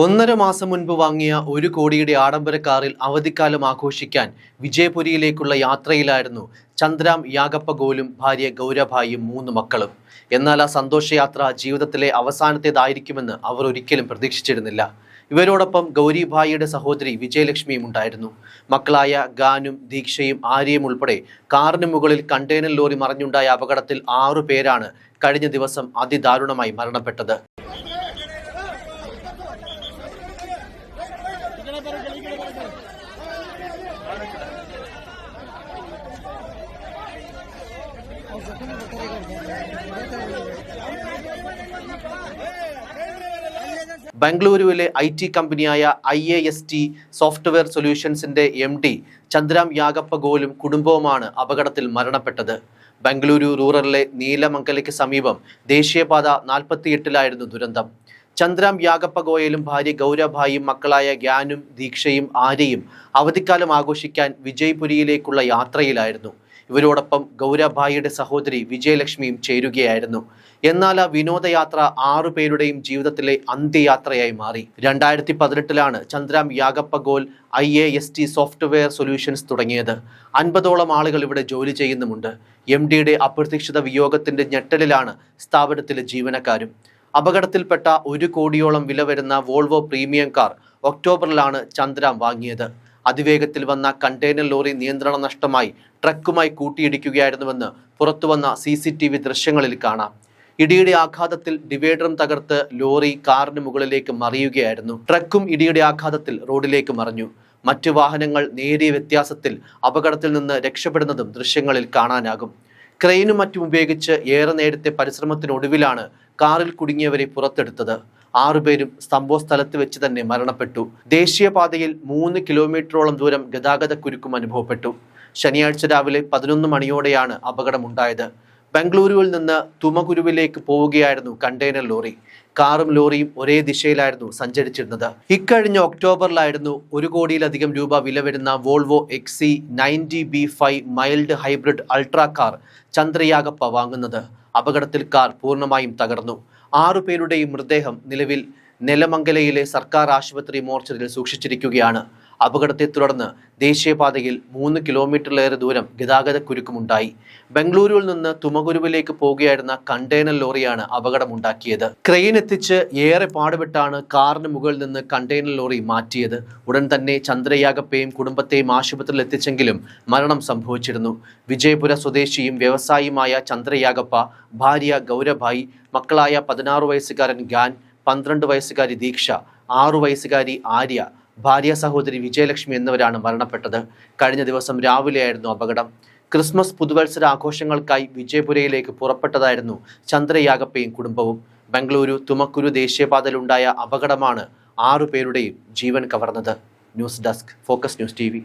1.5 മാസം മുൻപ് വാങ്ങിയ 1 കോടിയുടെ ആഡംബര കാറിൽ അവധിക്കാലം ആഘോഷിക്കാൻ വിജയപുരിയിലേക്കുള്ള യാത്രയിലായിരുന്നു ചന്ദ്രാം യാഗപ്പഗോലും ഭാര്യ ഗൗരഭായിയും 3 മക്കളും. എന്നാൽ ആ സന്തോഷയാത്ര ജീവിതത്തിലെ അവസാനത്തേതായിരിക്കുമെന്ന് അവർ ഒരിക്കലും പ്രതീക്ഷിച്ചിരുന്നില്ല. ഇവരോടൊപ്പം ഗൗരിഭായിയുടെ സഹോദരി വിജയലക്ഷ്മിയും ഉണ്ടായിരുന്നു. മക്കളായ ഗാനും ദീക്ഷയും ആര്യയും ഉൾപ്പെടെ കാറിന് മുകളിൽ കണ്ടെയ്നർ ലോറി മറിഞ്ഞുണ്ടായ അപകടത്തിൽ 6 പേരാണ് കഴിഞ്ഞ ദിവസം അതിദാരുണമായി മരണപ്പെട്ടത്. ബംഗളൂരുവിലെ IT കമ്പനിയായ IAST സോഫ്റ്റ്വെയർ സൊല്യൂഷൻസിന്റെ MD ചന്ദ്രാം യാഗപ്പഗോലും കുടുംബവുമാണ് അപകടത്തിൽ മരണപ്പെട്ടത്. ബംഗളൂരു റൂറലിലെ നീലമംഗലയ്ക്ക് സമീപം ദേശീയപാത 48-ലായിരുന്നു ദുരന്തം. ചന്ദ്രാം യാഗപ്പഗോയലും ഭാര്യ ഗൗരഭായിയും മക്കളായ ഗ്യാനും ദീക്ഷയും ആര്യയും അവധിക്കാലം ആഘോഷിക്കാൻ വിജയ്പുരിയിലേക്കുള്ള യാത്രയിലായിരുന്നു. ഇവരോടൊപ്പം ഗൗരഭായിയുടെ സഹോദരി വിജയലക്ഷ്മിയും ചേരുകയായിരുന്നു. എന്നാൽ ആ വിനോദയാത്ര 6 പേരുടെയും ജീവിതത്തിലെ അന്ത്യയാത്രയായി മാറി. 2018-ലാണ് ചന്ദ്രാം യാഗപ്പഗോൽ IAST സോഫ്റ്റ്വെയർ സൊല്യൂഷൻസ് തുടങ്ങിയത്. 50ഓളം ആളുകൾ ഇവിടെ ജോലി ചെയ്യുന്നുമുണ്ട്. MDയുടെ അപ്രതീക്ഷിത വിയോഗത്തിന്റെ ഞെട്ടലിലാണ് സ്ഥാപനത്തിലെ ജീവനക്കാരും. അപകടത്തിൽപ്പെട്ട 1 കോടിയോളം വില വരുന്ന വോൾവോ പ്രീമിയം കാർ ഒക്ടോബറിലാണ് ചന്ദ്രാം വാങ്ങിയത്. അതിവേഗത്തിൽ വന്ന കണ്ടെയ്നർ ലോറി നിയന്ത്രണം നഷ്ടമായി ട്രക്കുമായി കൂട്ടിയിടിക്കുകയായിരുന്നുവെന്ന് പുറത്തുവന്ന CCTV ദൃശ്യങ്ങളിൽ കാണാം. ഇടിയുടെ ആഘാതത്തിൽ ഡിവൈഡറും തകർത്ത് ലോറി കാറിന് മുകളിലേക്ക് മറിയുകയായിരുന്നു. ട്രക്കും ഇടിയുടെ ആഘാതത്തിൽ റോഡിലേക്ക് മറിഞ്ഞു. മറ്റു വാഹനങ്ങൾ നേരിയ വ്യത്യാസത്തിൽ അപകടത്തിൽ നിന്ന് രക്ഷപ്പെടുന്നതും ദൃശ്യങ്ങളിൽ കാണാനാകും. ക്രെയിനും മറ്റും ഉപയോഗിച്ച് ഏറെ നേരത്തെ പരിശ്രമത്തിനൊടുവിലാണ് കാറിൽ കുടുങ്ങിയവരെ പുറത്തെടുത്തത്. 6 പേരും സംഭവ സ്ഥലത്ത് വെച്ച് തന്നെ മരണപ്പെട്ടു. ദേശീയപാതയിൽ 3 കിലോമീറ്ററോളം ദൂരം ഗതാഗത കുരുക്കും അനുഭവപ്പെട്ടു. ശനിയാഴ്ച രാവിലെ 11 മണിയോടെയാണ് അപകടമുണ്ടായത്. ബംഗളൂരുവിൽ നിന്ന് തുമകുരുവിലേക്ക് പോവുകയായിരുന്നു കണ്ടെയ്നർ ലോറി. കാറും ലോറിയും ഒരേ ദിശയിലായിരുന്നു സഞ്ചരിച്ചിരുന്നത്. ഇക്കഴിഞ്ഞ ഒക്ടോബറിലായിരുന്നു 1 കോടിയിലധികം രൂപ വില വരുന്ന Volvo XC90B5 mild hybrid ultra car ചന്ദ്രയാഗപ്പ വാങ്ങുന്നത്. അപകടത്തിൽ കാർ പൂർണ്ണമായും തകർന്നു. 6 പേരുടെയും മൃതദേഹം നിലവിൽ നെലമംഗലയിലെ സർക്കാർ ആശുപത്രി മോർച്ചറിയിൽ സൂക്ഷിച്ചിരിക്കുകയാണ്. അപകടത്തെ തുടർന്ന് ദേശീയപാതയിൽ 3 കിലോമീറ്ററിലേറെ ദൂരം ഗതാഗത കുരുക്കുമുണ്ടായി. ബംഗളൂരുവിൽ നിന്ന് തുമകുരുവിലേക്ക് പോവുകയായിരുന്ന കണ്ടെയ്നർ ലോറിയാണ് അപകടമുണ്ടാക്കിയത്. ക്രെയിൻ എത്തിച്ച് ഏറെ പാടുപെട്ടാണ് കാറിന് മുകളിൽ നിന്ന് കണ്ടെയ്നർ ലോറി മാറ്റിയത്. ഉടൻ തന്നെ ചന്ദ്രയാഗപ്പയും കുടുംബത്തെയും ആശുപത്രിയിൽ എത്തിച്ചെങ്കിലും മരണം സംഭവിച്ചിരുന്നു. വിജയപുര സ്വദേശിയും വ്യവസായിയുമായ ചന്ദ്രയാഗപ്പ, ഭാര്യ ഗൗരഭായി, മക്കളായ 16 വയസ്സുകാരൻ ഗ്യാൻ, 12 വയസ്സുകാരി ദീക്ഷ, 6 വയസ്സുകാരി ആര്യ, ഭാര്യ സഹോദരി വിജയലക്ഷ്മി എന്നിവരാണ് മരണപ്പെട്ടത്. കഴിഞ്ഞ ദിവസം രാവിലെയായിരുന്നു അപകടം. ക്രിസ്മസ് പുതുവത്സര ആഘോഷങ്ങൾക്കായി വിജയപുരയിലേക്ക് പുറപ്പെട്ടതായിരുന്നു ചന്ദ്രയാഗപ്പയും കുടുംബവും. ബംഗളൂരു തുമക്കുരു ദേശീയപാതയിലുണ്ടായ അപകടമാണ് 6 പേരുടെയും ജീവൻ കവർന്നത്. News desk, focus news TV.